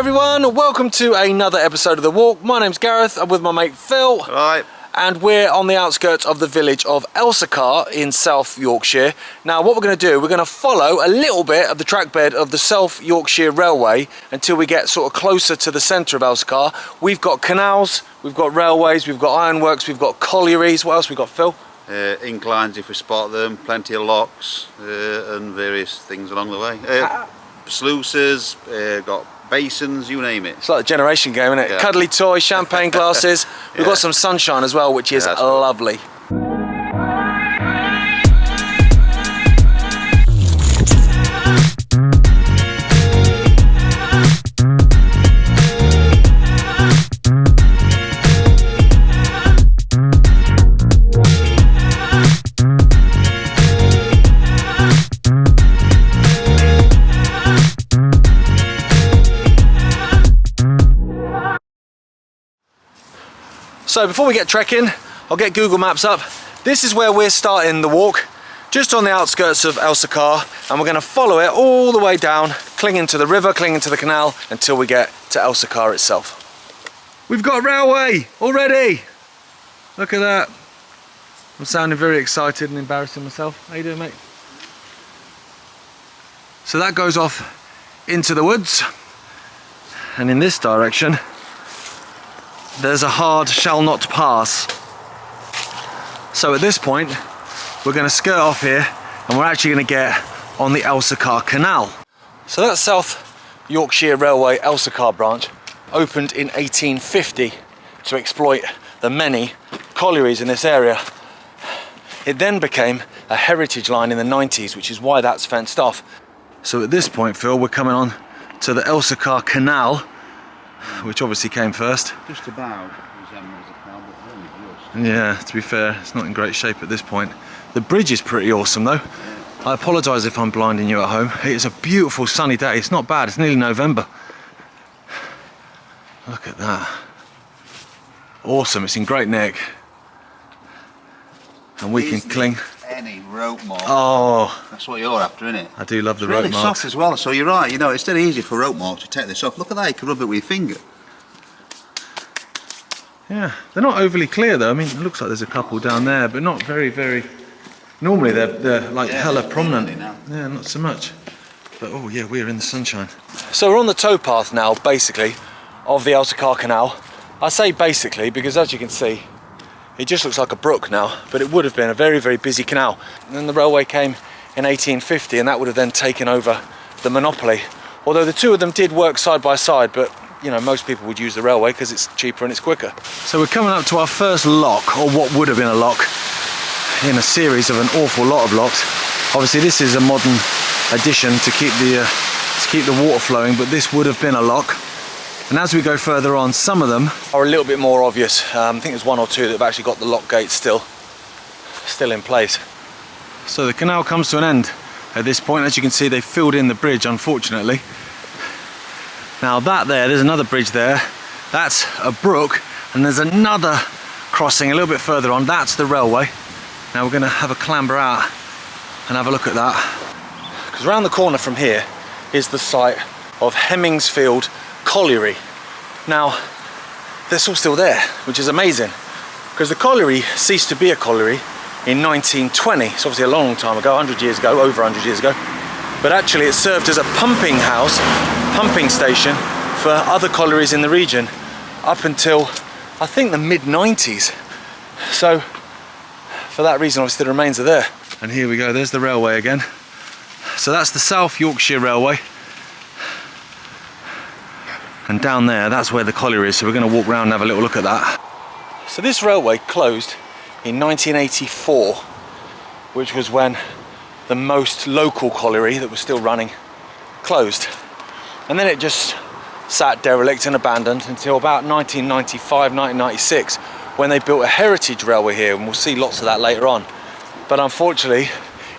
everyone, welcome to another episode of The Walk. My name's Gareth, I'm with my mate Phil. Right. And we're on the outskirts of the village of Elsecar in South Yorkshire. Now what we're going to do, we're going to follow a little bit of the track bed of the South Yorkshire Railway until we get sort of closer to the centre of Elsecar. We've got canals, we've got railways, we've got ironworks, we've got collieries. What else we got, Phil? Inclines if we spot them, plenty of locks and various things along the way. Sluices, got basins, you name it. It's like a generation game, isn't it? Yeah. Cuddly toys, champagne glasses. We've got some sunshine as well, which is lovely. So before we get trekking, I'll get Google Maps up. This is where we're starting the walk, just on the outskirts of Elsecar, and we're going to follow it all the way down, clinging to the river, clinging to the canal, until we get to Elsecar itself. We've got a railway already! Look at that. I'm sounding very excited and embarrassing myself. How you doing, mate? So that goes off into the woods, and in this direction, there's a hard shall not pass. So at this point, we're going to skirt off here and we're actually going to get on the Elsecar Canal. So that South Yorkshire Railway Elsecar branch opened in 1850 to exploit the many collieries in this area. It then became a heritage line in the 90s, which is why that's fenced off. So at this point, Phil, we're coming on to the Elsecar Canal, which obviously came first. Just about resembles a canal, but only just. Yeah, to be fair, it's not in great shape at this point. The bridge is pretty awesome though. I apologise if I'm blinding you at home. It's a beautiful sunny day. It's not bad. It's nearly November. Look at that. Awesome. It's in great nick. And we can cling. Any rope mark. Oh, that's what you're after, isn't it? I do love the it's rope really marks. Soft as well, so you're right. You know, it's dead easy for rope marks to take this off. Look at that, you can rub it with your finger. Yeah, they're not overly clear though. I mean, it looks like there's a couple down there, but not very. Normally they're like hella prominent. Yeah, not so much. But oh yeah, we're in the sunshine. So we're on the towpath now, basically, of the Elsecar Canal. I say basically because, as you can see, it just looks like a brook now, but it would have been a very busy canal. And then the railway came in 1850, and that would have then taken over the monopoly. Although the two of them did work side by side, but you know, most people would use the railway because it's cheaper and it's quicker. So we're coming up to our first lock, or what would have been a lock, in a series of an awful lot of locks. Obviously this is a modern addition to keep the water flowing, but this would have been a lock. And as we go further on, some of them are a little bit more obvious. I think there's one or two that have actually got the lock gates still in place. So the canal comes to an end at this point. As you can see, they filled in the bridge, unfortunately. Now there's another bridge there. That's a brook, and there's another crossing a little bit further on. That's the railway. Now we're going to have a clamber out and have a look at that. Because around the corner from here is the site of Hemingfield Colliery. Now that's all still there, which is amazing, because the colliery ceased to be a colliery in 1920. It's obviously a long time ago, 100 years ago, over 100 years ago, but actually it served as a pumping station for other collieries in the region up until I think the mid-90s. So for that reason, obviously the remains are there. And here we go, there's the railway again. So that's the South Yorkshire Railway. And down there, that's where the colliery is, so we're going to walk around and have a little look at that. So this railway closed in 1984, which was when the most local colliery that was still running closed. And then it just sat derelict and abandoned until about 1995, 1996, when they built a heritage railway here, and we'll see lots of that later on. But unfortunately,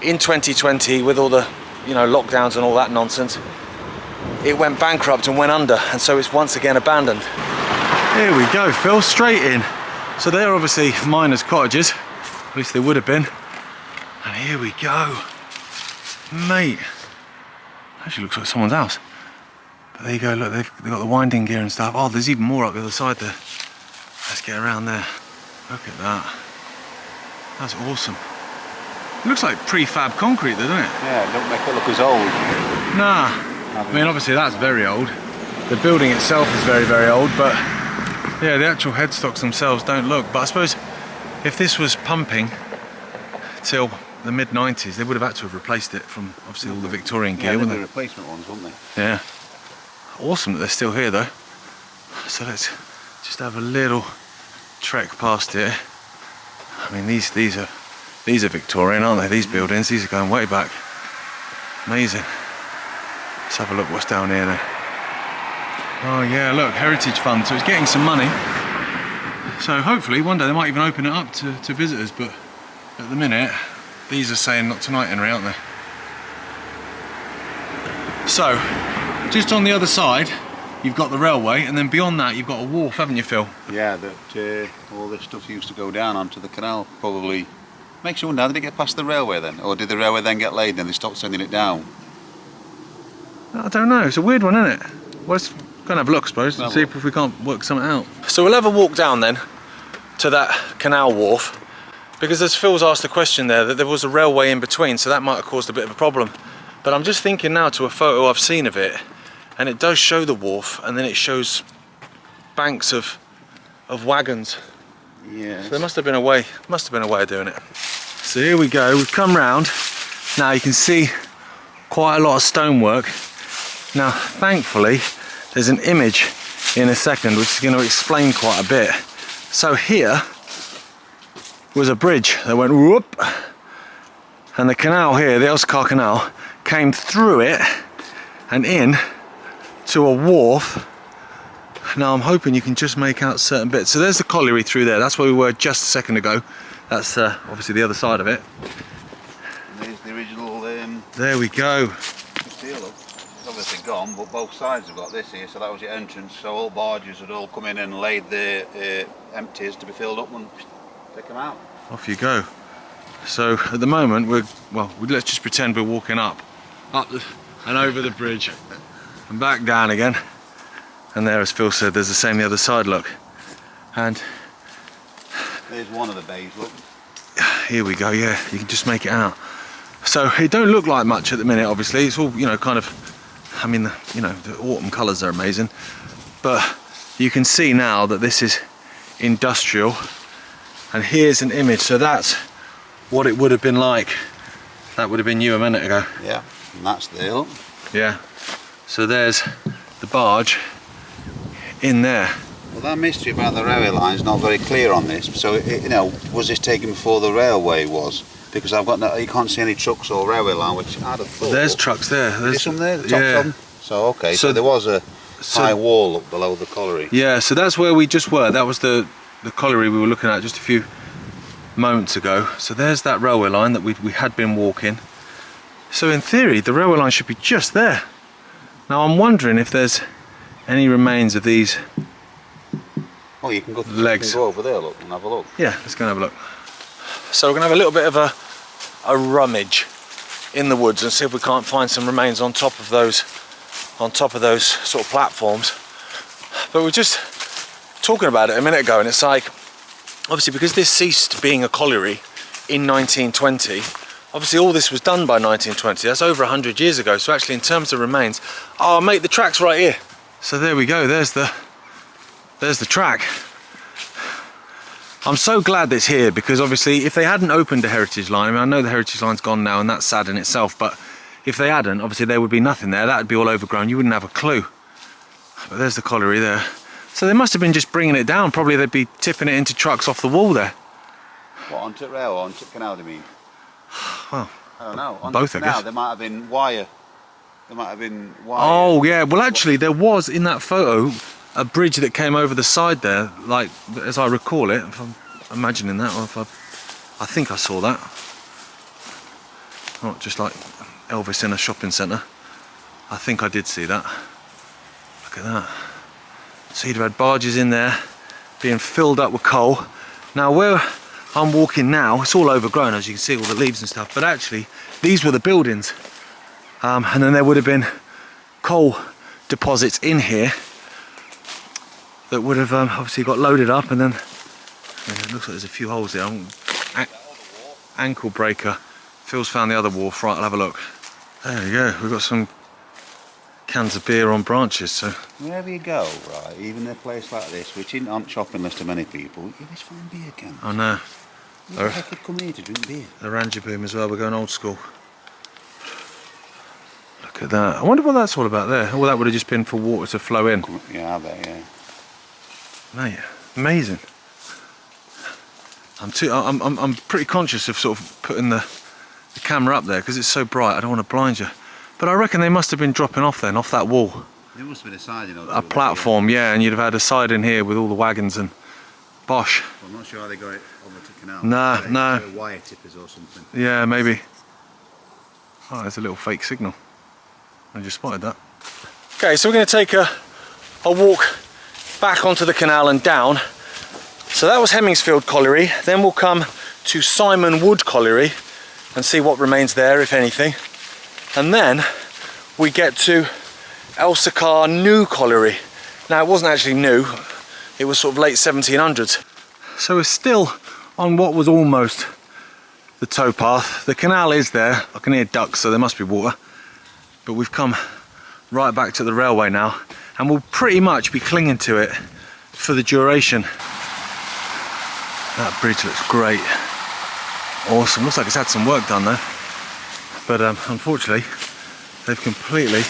in 2020, with all the lockdowns and all that nonsense, it went bankrupt and went under, and so it's once again abandoned. Here we go, Phil, straight in. So they're obviously miners' cottages, at least they would have been. And here we go. Mate, actually looks like someone's house. But there you go, look, they've got the winding gear and stuff. Oh, there's even more up the other side there. Let's get around there. Look at that. That's awesome. It looks like prefab concrete though, doesn't it? Yeah, don't make it look as old. Nah. I mean, obviously that's very old. The building itself is very, very old, but yeah, the actual headstocks themselves don't look. But I suppose if this was pumping till the mid-90s, they would have had to have replaced it from obviously all the Victorian gear, wouldn't they? Replacement ones, wouldn't they? Yeah. Awesome that they're still here though. So let's just have a little trek past here. I mean, these are Victorian, aren't they? These buildings, these are going way back. Amazing. Let's have a look what's down here then. Oh yeah, look, Heritage Fund, so it's getting some money. So hopefully one day they might even open it up to visitors, but at the minute, these are saying not tonight, Henry, aren't they? So, just on the other side, you've got the railway, and then beyond that you've got a wharf, haven't you, Phil? Yeah, that all this stuff used to go down onto the canal, probably. Makes you wonder, did it get past the railway then? Or did the railway then get laid and they stopped sending it down? I don't know, it's a weird one, isn't it? Well, let's go and have a look, I suppose, and see if we can't work something out. So we'll have a walk down then to that canal wharf, because as Phil's asked the question there, that there was a railway in between, so that might have caused a bit of a problem. But I'm just thinking now to a photo I've seen of it, and it does show the wharf, and then it shows banks of wagons. Yes. So there must have been a way of doing it. So here we go, we've come round. Now you can see quite a lot of stonework. Now thankfully there's an image in a second which is going to explain quite a bit. So here was a bridge that went whoop, and the canal here, the Elsecar Canal, came through it and in to a wharf. Now I'm hoping you can just make out certain bits. So there's the colliery through there, that's where we were just a second ago. That's obviously the other side of it. And there's the original there we go. steel up. It's obviously gone, but both sides have got this here, so that was your entrance. So all barges would all come in and laid their empties to be filled up and take them out. Off you go. So at the moment let's just pretend we're walking up and over the bridge and back down again. And there, as Phil said, there's the same the other side, look. And there's one of the bays, look. Here we go, yeah, you can just make it out. So it don't look like much at the minute, obviously. It's all, you know, kind of, I mean, the autumn colours are amazing. But you can see now that this is industrial. And here's an image, so that's what it would have been like. That would have been you a minute ago. Yeah, and that's there, look. Yeah, so there's the barge in there. Well, that mystery about the railway line is not very clear on this. So, was this taken before the railway was? Because I've got you can't see any trucks or railway line, which I'd have thought. There's trucks there. There's some there, the yeah. top of them. So, okay, so there was a high wall up below the colliery. Yeah, so that's where we just were. That was the colliery we were looking at just a few moments ago. So there's that railway line that we had been walking. So in theory, the railway line should be just there. Now I'm wondering if there's any remains of these you can go legs. You can go over there, look, and have a look. Yeah, let's go and have a look. So we're going to have a little bit of a rummage in the woods and see if we can't find some remains on top of those sort of platforms. But we're just talking about it a minute ago, and it's like, obviously because this ceased being a colliery in 1920, obviously all this was done by 1920. That's over 100 years ago. So actually in terms of remains, oh mate, the track's right here. So there we go, there's the track. I'm so glad it's here, because obviously if they hadn't opened the heritage line, I mean, I know the heritage line's gone now and that's sad in itself, but if they hadn't, obviously there would be nothing there. That would be all overgrown, you wouldn't have a clue. But there's the colliery there. So they must have been just bringing it down. Probably they'd be tipping it into trucks off the wall there. What, onto rail or onto canal, do you mean? Well, I don't know. On both, the I canal, guess. There might have been wire. Oh yeah, well actually there was in that photo a bridge that came over the side there, like as I recall it, if I'm imagining that, or if I think I saw that. Not just like Elvis in a shopping centre. I think I did see that. Look at that. So you'd have had barges in there being filled up with coal. Now where I'm walking now, it's all overgrown, as you can see, all the leaves and stuff, but actually these were the buildings. And then there would have been coal deposits in here that would have obviously got loaded up, and then it looks like there's a few holes there. Ankle breaker. Phil's found the other wharf. Right, I'll have a look. There we go. We've got some cans of beer on branches. So wherever you go, right, even a place like this, which isn't on shopping list to many people, you just find beer cans. I know. Who the heck could come here to drink beer? The Rangy Boom as well. We're going old school. Look at that. I wonder what that's all about there. Well, that would have just been for water to flow in. Yeah, I bet, yeah. Mate, amazing. I'm pretty conscious of sort of putting the camera up there because it's so bright. I don't want to blind you. But I reckon they must have been dropping off then, off that wall. There must have been a side, you know. A platform, yeah, and you'd have had a side in here with all the wagons and bosh. Well, I'm not sure how they got it on the canal. No. Wire tippers or something. Yeah, maybe. Oh, there's a little fake signal. I just spotted that. Okay, so we're going to take a walk back onto the canal and down. So that was Hemingfield Colliery. Then we'll come to Simon Wood Colliery and see what remains there, if anything. And then we get to Elsecar New Colliery. Now, it wasn't actually new. It was sort of late 1700s. So we're still on what was almost the towpath. The canal is there. I can hear ducks, so there must be water. But we've come right back to the railway now, and we'll pretty much be clinging to it for the duration. That bridge looks great. Awesome. Looks like it's had some work done though. But unfortunately, they've completely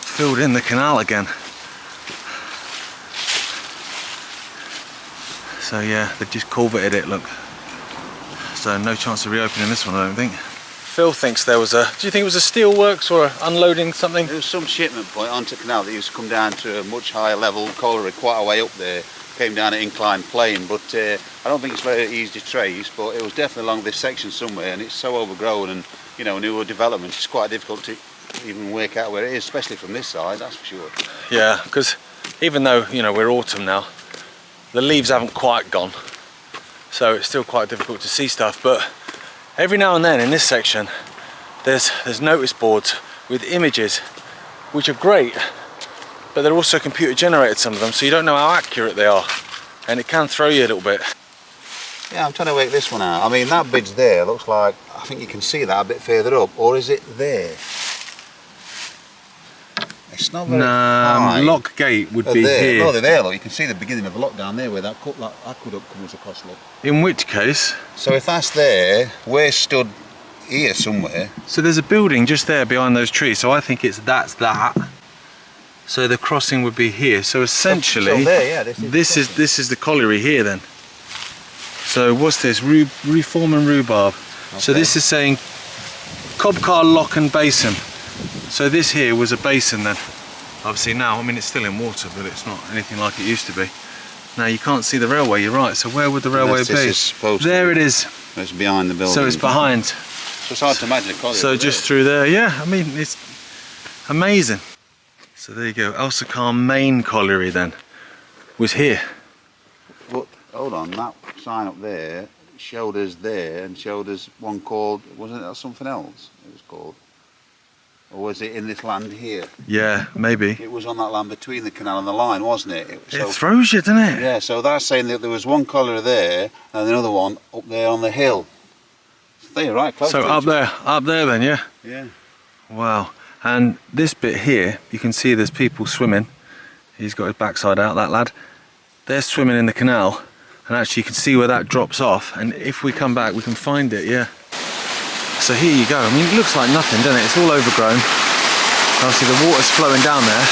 filled in the canal again. So yeah, they've just culverted it, look. So no chance of reopening this one, I don't think. Phil thinks there was a... Do you think it was a steelworks or unloading something? There was some shipment point onto the canal that used to come down to a much higher level colliery, quite a way up there. Came down an inclined plane, but I don't think it's very easy to trace, but it was definitely along this section somewhere, and it's so overgrown, and you know, newer development, it's quite difficult to even work out where it is, especially from this side, that's for sure. Yeah, because even though, you know, we're autumn now, the leaves haven't quite gone, so it's still quite difficult to see stuff. But every now and then in this section there's notice boards with images which are great, but they're also computer generated, some of them, so you don't know how accurate they are, and it can throw you a little bit. Yeah, I'm trying to work this one out. I mean, that bridge there looks like, I think you can see that a bit further up, or is it there? It's not very high. Lock gate would be there. here. No, they're there, look. You can see the beginning of the lock down there where that aqueduct comes across, look. In which case... So if that's there, we're stood here somewhere. So there's a building just there behind those trees, so I think that's that. So the crossing would be here. So essentially, there, yeah, this is the colliery here then. So what's this? Reform and rhubarb. Okay. So this is saying Cobcar Lock and Basin. So this here was a basin then. Obviously now, I mean, it's still in water, but it's not anything like it used to be. Now you can't see the railway, you're right. So where would the railway be? There it is. It's behind the building. So it's behind. So it's hard to imagine a colliery. So just through there, yeah, I mean, it's amazing. So there you go, Elsecar Main Colliery then was here. But hold on, that sign up there showed us there and showed us one called, wasn't it something else it was called? Or was it in this land here? Yeah, maybe. It was on that land between the canal and the line, wasn't it? It throws you, doesn't it? Yeah, so that's saying that there was one colliery there and another one up there on the hill. So there you're right, close. So up there then, yeah? Yeah. Wow. And this bit here, you can see there's people swimming. He's got his backside out, that lad. They're swimming in the canal, and actually you can see where that drops off, and if we come back we can find it, yeah. So here you go. I mean, it looks like nothing, doesn't it? It's all overgrown. Obviously the water's flowing down there,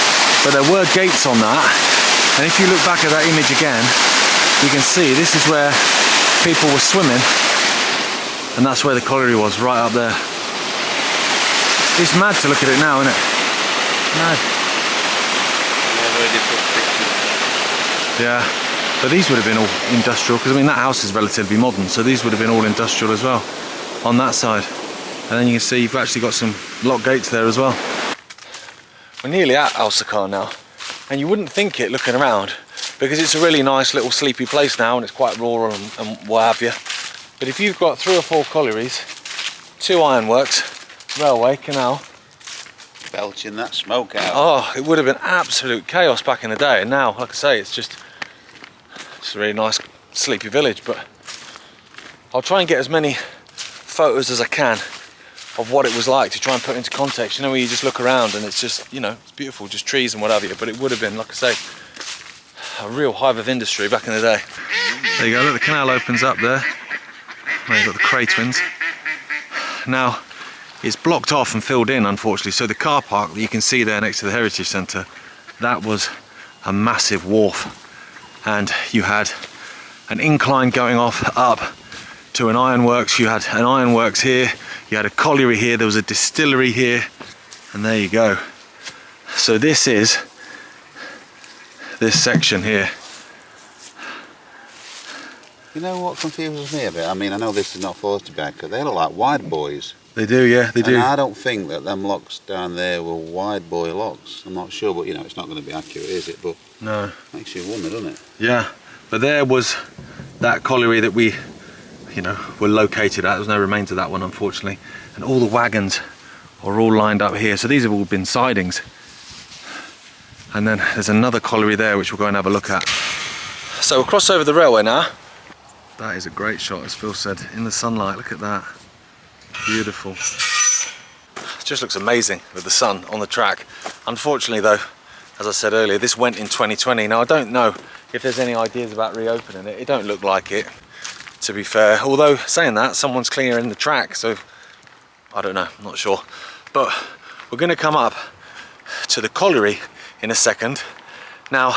but there were gates on that, and if you look back at that image again, you can see this is where people were swimming, and that's where the colliery was, right up there. It's mad to look at it now, isn't it? Mad. Yeah, very different picture. Yeah, but these would have been all industrial, because I mean that house is relatively modern, so these would have been all industrial as well on that side. And then you can see you've actually got some lock gates there as well. We're nearly at Elsecar now, and you wouldn't think it looking around, because it's a really nice little sleepy place now, and it's quite rural and what have you. But if you've got 3 or 4 collieries, 2 ironworks, railway, canal, belching that smoke out. Oh, it would have been absolute chaos back in the day, and now, like I say, it's just a really nice sleepy village. But I'll try and get as many photos as I can of what it was like to try and put into context. You know, where you just look around and it's just, you know, it's beautiful, just trees and whatever. But it would have been, like I say, a real hive of industry back in the day. There you go, look, the canal opens up there. Now you've got the Cray twins. Now, it's blocked off and filled in, unfortunately, so the car park that you can see there next to the Heritage Centre, that was a massive wharf, and you had an incline going off up to an ironworks. You had an ironworks here, you had a colliery here, there was a distillery here, and there you go. So this is this section here. You know what confuses me a bit? I mean, I know this is not supposed to be accurate. They look like wide boys. They do, yeah, they do. And I don't think that them locks down there were wide boy locks. I'm not sure, but you know, it's not going to be accurate, is it? But no. Makes you wonder, doesn't it? Yeah, but there was that colliery that we, you know, were located at. There was no remains of that one, unfortunately. And all the wagons are all lined up here. So these have all been sidings. And then there's another colliery there, which we'll go and have a look at. So we'll cross over the railway now. That is a great shot, as Phil said, in the sunlight. Look at that. Beautiful. It just looks amazing with the sun on the track. Unfortunately though, as I said earlier, this went in 2020. Now I don't know if there's any ideas about reopening it. It don't look like it, to be fair. Although, saying that, someone's clearing the track, so I don't know, I'm not sure. But we're going to come up to the colliery in a second. Now,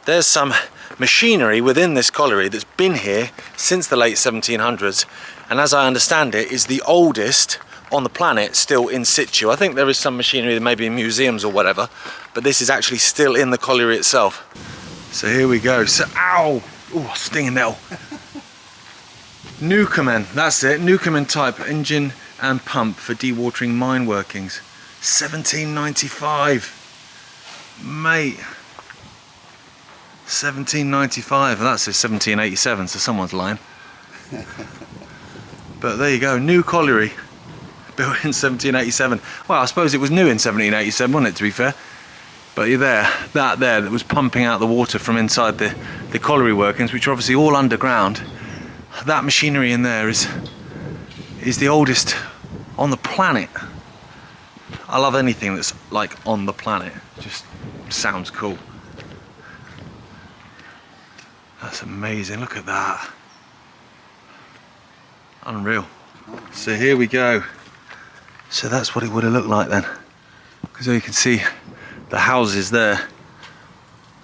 there's some machinery within this colliery that's been here since the late 1700s, and as I understand it, is the oldest on the planet still in situ. I think there is some machinery that may be in museums or whatever, but this is actually still in the colliery itself. So here we go. So, ow! Oh, stinging nettle. Newcomen, that's it. Newcomen type engine and pump for dewatering mine workings. 1795. Mate. 1795, that says 1787, so someone's lying. But there you go, new colliery, built in 1787. Well, I suppose it was new in 1787, wasn't it, to be fair? But you're there, that was pumping out the water from inside the colliery workings, which are obviously all underground. That machinery in there is the oldest on the planet. I love anything that's like on the planet, just sounds cool. That's amazing, look at that. Unreal. So here we go. So that's what it would have looked like then. Because you can see the houses there.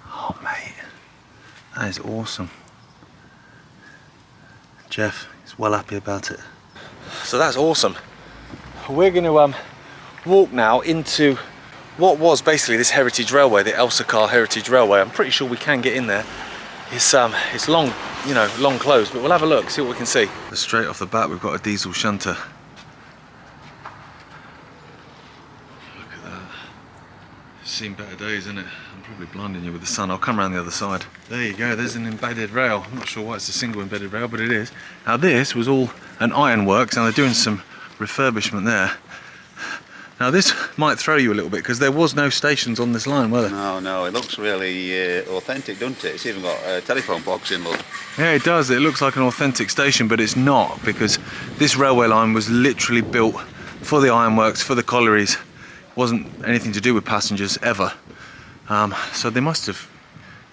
Oh mate, that is awesome. Jeff is well happy about it. So that's awesome. We're going to walk now into what was basically this heritage railway, the Elsecar Heritage Railway. I'm pretty sure we can get in there. It's long, you know, long closed, but we'll have a look, see what we can see. Straight off the bat, we've got a diesel shunter. Look at that. Seen better days, isn't it? I'm probably blinding you with the sun. I'll come around the other side. There you go, there's an embedded rail. I'm not sure why it's a single embedded rail, but it is. Now this was all an ironworks, and they're doing some refurbishment there. Now this might throw you a little bit because there was no stations on this line, were there? No, it looks really authentic, doesn't it? It's even got a telephone box in, look. Yeah, it does. It looks like an authentic station, but it's not, because this railway line was literally built for the ironworks, for the collieries. It wasn't anything to do with passengers ever. So they must have,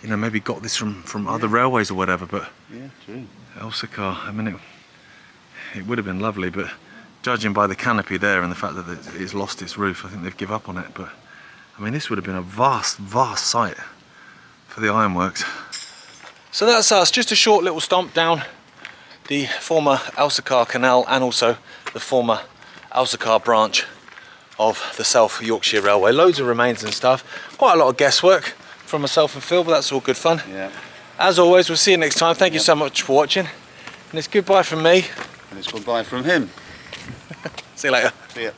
you know, maybe got this from other railways or whatever. But yeah, true. Elsecar, I mean, it would have been lovely, but judging by the canopy there and the fact that it's lost its roof, I think they've given up on it. But I mean, this would have been a vast site for the ironworks. So that's us, just a short little stomp down the former Elsecar Canal and also the former Elsecar branch of the South Yorkshire Railway. Loads of remains and stuff. Quite a lot of guesswork from myself and Phil, but that's all good fun. Yeah. As always, we'll see you next time. Thank you so much for watching. And it's goodbye from me. And it's goodbye from him. See you later. See ya.